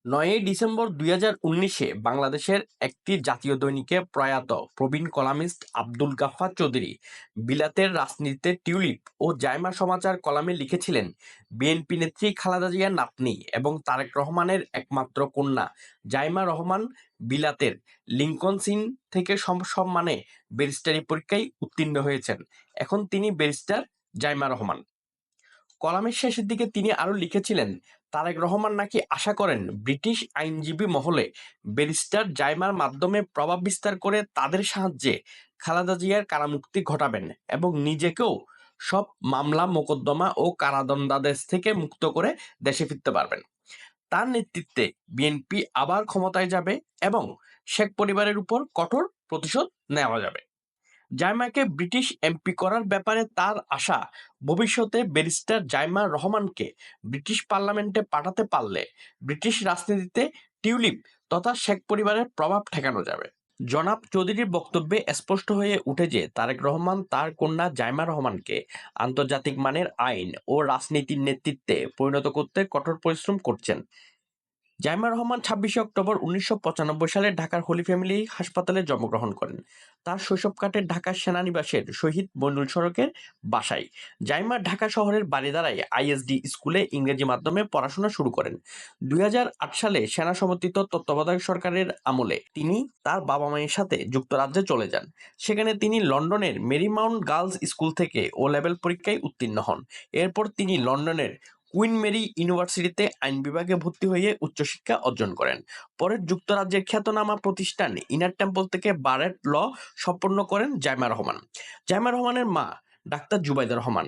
৯ই December ২০১৯-এ বাংলাদেশের একটি জাতীয় দৈনিকে প্রয়াত প্রবীণ কলামিস্ট আব্দুল গাফফার চৌধুরী বিলাতের রাজনীতিতে টিউলিপ ও জায়মা সমাচার কলামে লিখেছিলেন, বিএনপি নেত্রী খালেদা জিয়ার নাতনি এবং তারেক রহমানের একমাত্র কন্যা জাইমা রহমান বিলাতের লিংকন সিন থেকে সসম্মানে ব্যারিস্টারি পরীক্ষায় উত্তীর্ণ হয়েছেন। এখন তিনি ব্যারিস্টার জাইমা রহমান। কলামের শেষের দিকে তিনি আরো লিখেছিলেন, তারেক রহমান নাকি আশা করেন ব্রিটিশ আইনজীবী মহলে ব্যারিস্টার জাইমার মাধ্যমে প্রভাব বিস্তার করে তাদের সাহায্যে খালেদা জিয়ার কারামুক্তি ঘটাবেন এবং নিজেকেও সব মামলা মোকদ্দমা ও কারাদণ্ডাদেশ থেকে মুক্ত করে দেশে ফিরতে পারবেন। তার নেতৃত্বে বিএনপি আবার ক্ষমতায় যাবে এবং শেখ পরিবারের উপর কঠোর প্রতিশোধ নেওয়া যাবে। জাইমাকে ব্রিটিশ এমপি করার ব্যাপারে তার আশা, ভবিষ্যতে ব্যারিস্টার জাইমা রহমানকে ব্রিটিশ পার্লামেন্টে পাঠাতে পারলে ব্রিটিশ রাজনীতিতে টিউলিপ তথা শেখ পরিবারের প্রভাব ঠেকানো যাবে। জনাব চৌধুরীর বক্তব্যে স্পষ্ট হয়ে উঠে যে তারেক রহমান তার কন্যা জাইমা রহমানকে আন্তর্জাতিক মানের আইন ও রাজনীতির নেতৃত্বে পরিণত করতে কঠোর পরিশ্রম করছেন। জাইমা রহমান ২৬শে অক্টোবর ১৯৯৫ সালে ঢাকার হলি ফ্যামিলি হাসপাতালে জন্মগ্রহণ করেন। তার শৈশব কাটে ঢাকার সেনানিবাসের শহীদ মইনুল সড়কের বাসায়। জাইমা ঢাকা শহরের বারিধারায় আইএসডি স্কুলে ইংরেজি মাধ্যমে পড়াশোনা শুরু করেন। ২০০৮ সালে সেনা সমর্থিত তত্ত্বাবধায়ক সরকারের আমলে তিনি তার বাবা মায়ের সাথে যুক্তরাজ্যে চলে যান। সেখানে তিনি লন্ডনের মেরিমাউন্ট গার্লস স্কুল থেকে ও লেভেল পরীক্ষায় উত্তীর্ণ হন। এরপর তিনি লন্ডনের কুইন মেরি ইউনিভার্সিটিতে আইন বিভাগে ভর্তি হয়ে উচ্চশিক্ষা অর্জন করেন। পরে যুক্তরাজ্যের খ্যাতনামা প্রতিষ্ঠান ইনার টেম্পল থেকে বারেট ল সম্পন্ন করেন জাইমা রহমান। জাইমা রহমানের মা ডাক্তার জুবাইদা রহমান।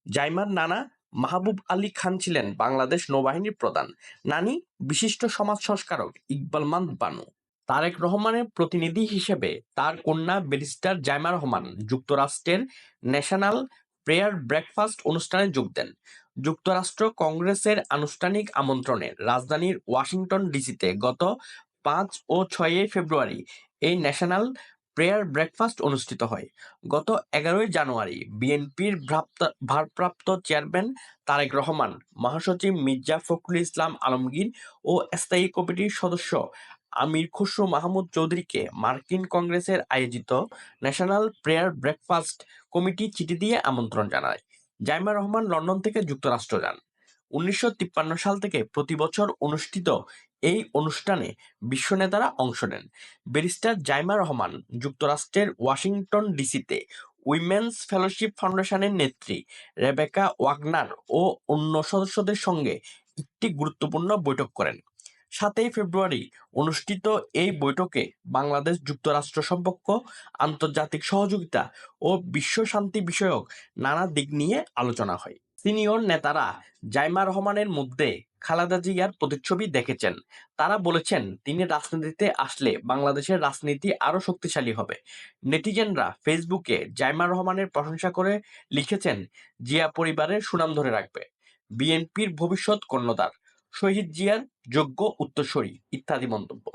জাইমার নানা মাহবুব আলী খান ছিলেন বাংলাদেশ নৌবাহিনীর প্রধান। নানি বিশিষ্ট সমাজ সংস্কারক ইকবাল মান্দ বানু। তারেক রহমানের প্রতিনিধি হিসেবে তার কন্যা ব্যারিস্টার জাইমা রহমান যুক্তরাষ্ট্রের ন্যাশনাল প্রেয়ার ব্রেকফাস্ট অনুষ্ঠানে যোগ দেন। যুক্তরাষ্ট্র কংগ্রেসের আনুষ্ঠানিক আমন্ত্রণে রাজধানীর ওয়াশিংটন ডিসিতে গত ৫ ও ৬ ফেব্রুয়ারি এই ন্যাশনাল প্রেয়ার ব্রেকফাস্ট অনুষ্ঠিত হয়। গত ১১ জানুয়ারি বিএনপির ভারপ্রাপ্ত চেয়ারম্যান তারেক রহমান, মহাসচিব মির্জা ফখরুল ইসলাম আলমগীর ও স্থায়ী কমিটির সদস্য আমির খসরু মাহমুদ চৌধুরীকে মার্কিন কংগ্রেসের আয়োজিত ন্যাশনাল প্রেয়ার ব্রেকফাস্ট কমিটি চিঠি দিয়ে আমন্ত্রণ জানায়। জাইমা রহমান লন্ডন থেকে যুক্তরাষ্ট্র যান। ১৯৫৩ সাল থেকে প্রতি বছর অনুষ্ঠিত এই অনুষ্ঠানে বিশ্ব নেতারা অংশ নেন। ব্যারিস্টার জাইমা রহমান যুক্তরাষ্ট্রের ওয়াশিংটন ডিসিতে উইমেন্স ফেলোশিপ ফাউন্ডেশনের নেত্রী রেবেকা ওয়াগনার ও অন্য সদস্যদের সঙ্গে একটি গুরুত্বপূর্ণ বৈঠক করেন। ৭ই ফেব্রুয়ারি অনুষ্ঠিত এই বৈঠকে বাংলাদেশ যুক্তরাষ্ট্র সম্পর্ক, আন্তর্জাতিক সহযোগিতা ও বিশ্ব শান্তি বিষয়ক নানা দিক নিয়ে আলোচনা হয়। সিনিয়র নেতারা জাইমা রহমানের মধ্যে খালেদা জিয়ার প্রতিচ্ছবি দেখেছেন। তারা বলেছেন, তিনি রাজনীতিতে আসলে বাংলাদেশের রাজনীতি আরও শক্তিশালী হবে। নেটিজেনরা ফেসবুকে জাইমা রহমানের প্রশংসা করে লিখেছেন, জিয়া পরিবারের সুনাম ধরে রাখবে, বিএনপির ভবিষ্যৎ কর্ণধার, শহীদ জিয়ার যোগ্য উত্তরসূরি ইত্যাদি মন্তব্য।